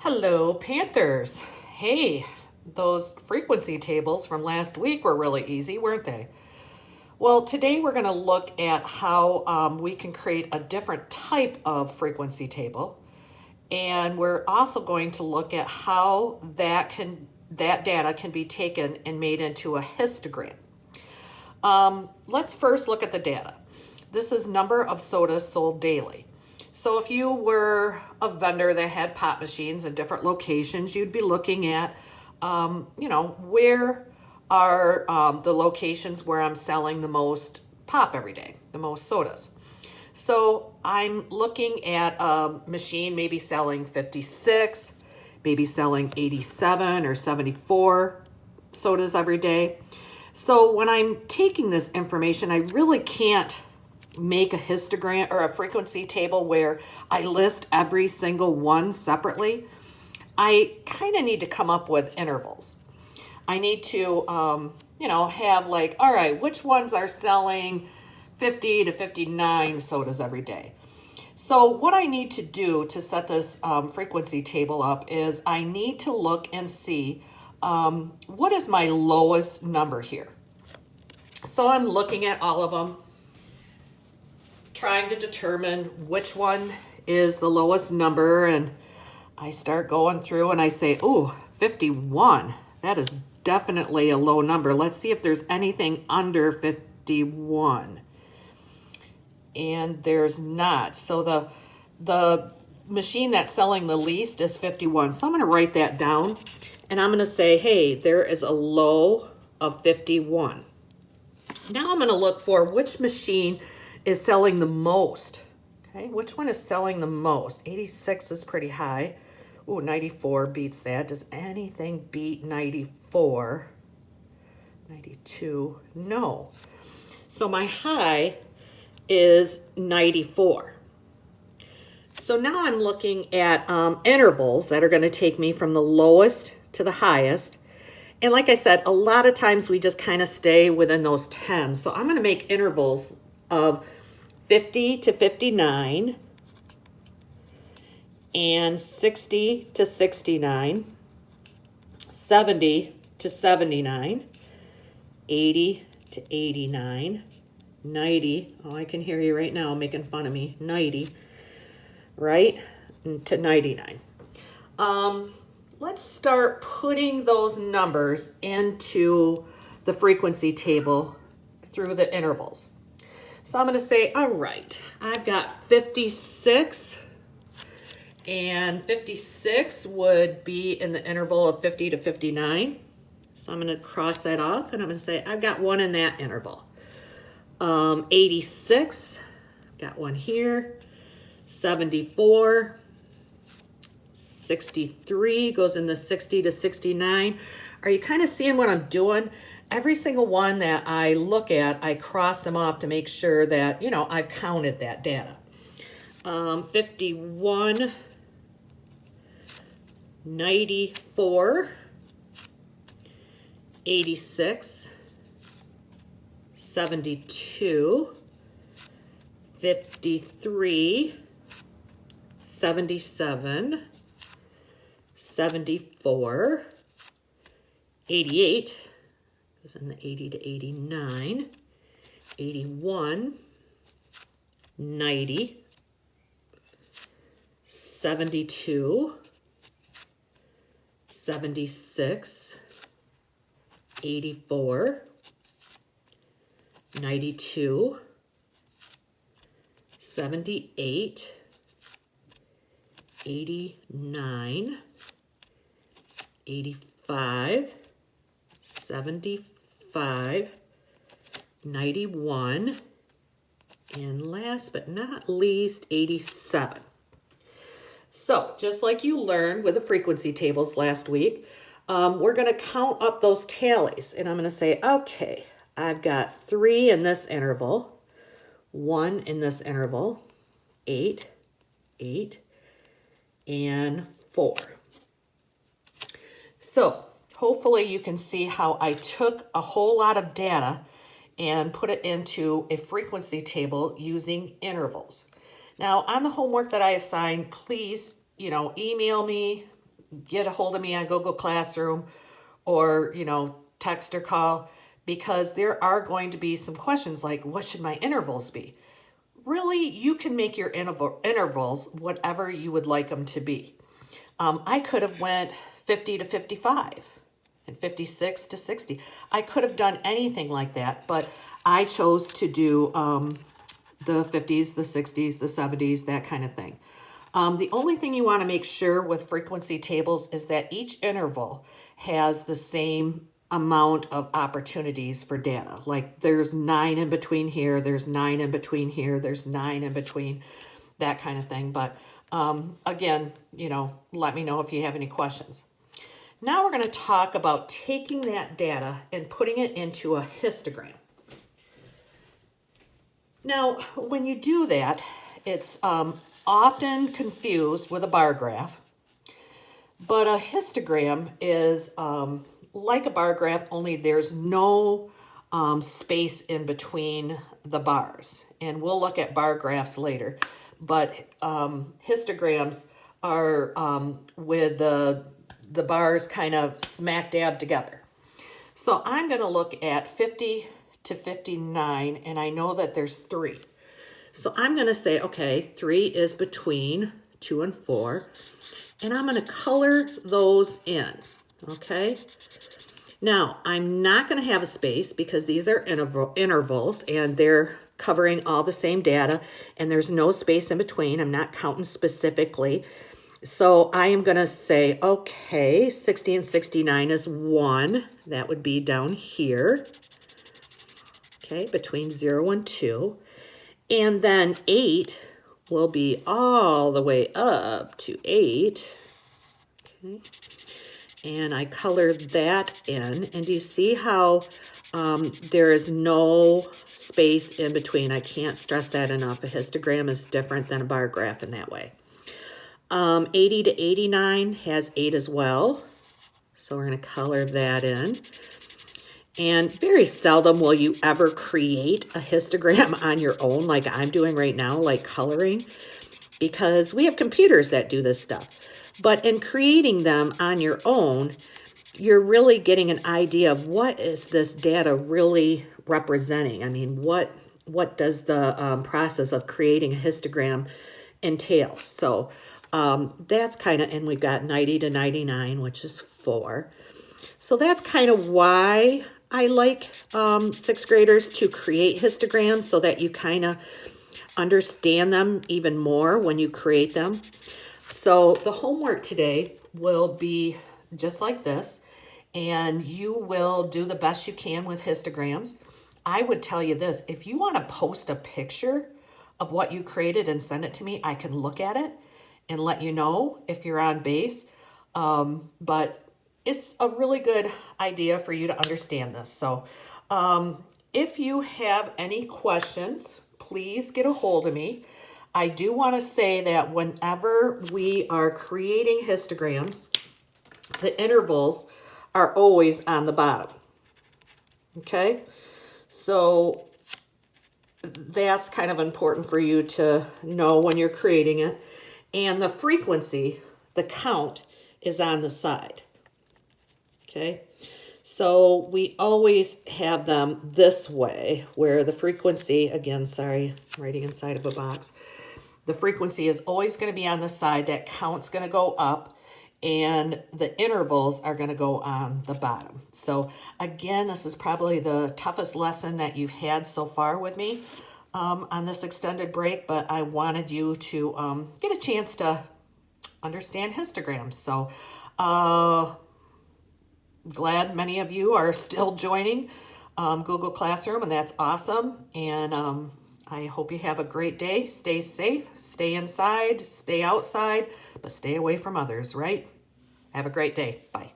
Hello, Panthers. Hey, those frequency tables from last week were really easy, weren't they? Well, today we're going to look at how we can create a different type of frequency table. And we're also going to look at how that data can be taken and made into a histogram. Let's first look at the data. This is number of sodas sold daily. So if you were a vendor that had pop machines in different locations, you'd be looking at, where are the locations where I'm selling the most pop every day, the most sodas. So I'm looking at a machine maybe selling 56, maybe selling 87 or 74 sodas every day. So when I'm taking this information, I really can't make a histogram or a frequency table where I list every single one separately. I kind of need to come up with intervals. I need to, have like, all right, which ones are selling 50 to 59 sodas every day? So what I need to do to set this frequency table up is I need to look and see what is my lowest number here. So I'm looking at all of them, trying to determine which one is the lowest number, and I start going through and I say, oh, 51. That is definitely a low number. Let's see if there's anything under 51. And there's not. So the machine that's selling the least is 51. So I'm going to write that down and I'm going to say, hey, there is a low of 51. Now I'm going to look for which machine is selling the most. Okay, which one is selling the most? 86 is pretty high. Ooh, 94 beats that. Does anything beat 94? 92? No. So my high is 94. So now I'm looking at intervals that are going to take me from the lowest to the highest. And like I said, a lot of times we just kind of stay within those 10s. So I'm going to make intervals of 50 to 59 and 60 to 69, 70 to 79, 80 to 89, 90, oh, I can hear you right now making fun of me, 90, right, to 99. Let's start putting those numbers into the frequency table through the intervals. So I'm going to say, all right, I've got 56, and 56 would be in the interval of 50 to 59. So I'm going to cross that off, and I'm going to say I've got one in that interval. 86, got one here. 74, 63 goes in the 60 to 69. Are you kind of seeing what I'm doing? Every single one that I look at, I cross them off to make sure that, I've counted that data. 51, 94, 86, 72, 53, 77, 74, 88, goes in the 80 to 89, 81, 90, 72, 76, 84, 92, 78, 89, 85, 75, 91, and last but not least, 87. So just like you learned with the frequency tables last week, we're going to count up those tallies. And I'm going to say, okay, I've got 3 in this interval, 1 in this interval, 8, 8, and 4. So hopefully you can see how I took a whole lot of data and put it into a frequency table using intervals. Now, on the homework that I assigned, please, email me get a hold of me on Google Classroom or, text or call, because there are going to be some questions like, what should my intervals be? Really, you can make your intervals whatever you would like them to be. I could have went 50 to 55 and 56 to 60. I could have done anything like that, but I chose to do the 50s, the 60s, the 70s, that kind of thing. The only thing you want to make sure with frequency tables is that each interval has the same amount of opportunities for data. Like there's 9 in between here, there's 9 in between here, there's 9 in between, that kind of thing. But again, let me know if you have any questions. Now we're going to talk about taking that data and putting it into a histogram. Now, when you do that, it's often confused with a bar graph, but a histogram is like a bar graph, only there's no space in between the bars. And we'll look at bar graphs later. But histograms are with the bars kind of smack dab together. So I'm going to look at 50 to 59, and I know that there's 3. So I'm going to say, okay, 3 is between 2 and 4, and I'm going to color those in, okay? Now, I'm not going to have a space because these are intervals, and they're covering all the same data, and there's no space in between. I'm not counting specifically. So I am going to say, okay, 60 and 69 is 1. That would be down here, okay, between 0 and 2. And then 8 will be all the way up to 8, okay. And I colored that in. And do you see how there is no space in between? I can't stress that enough. A histogram is different than a bar graph in that way. 80 to 89 has 8 as well. So we're going to color that in. And very seldom will you ever create a histogram on your own like I'm doing right now, like coloring, because we have computers that do this stuff. But in creating them on your own, you're really getting an idea of what is this data really representing. I mean, what does the process of creating a histogram entail? So that's kind of, and we've got 90 to 99, which is 4. So that's kind of why I like 6th graders to create histograms, so that you kind of understand them even more when you create them. So the homework today will be just like this, and you will do the best you can with histograms. I would tell you this, if you want to post a picture of what you created and send it to me, I can look at it and let you know if you're on base. But it's a really good idea for you to understand this. So if you have any questions, please get a hold of me. I do want to say that whenever we are creating histograms, the intervals are always on the bottom. Okay? So that's kind of important for you to know when you're creating it. And the frequency, the count, is on the side. Okay? So we always have them this way, where the frequency, again, sorry, I'm writing inside of a box. The frequency is always going to be on the side. That count's going to go up, and the intervals are going to go on the bottom. So again, this is probably the toughest lesson that you've had so far with me on this extended break, but I wanted you to get a chance to understand histograms. So glad many of you are still joining Google Classroom, and that's awesome. And I hope you have a great day. Stay safe, stay inside, stay outside, but stay away from others, right? Have a great day. Bye.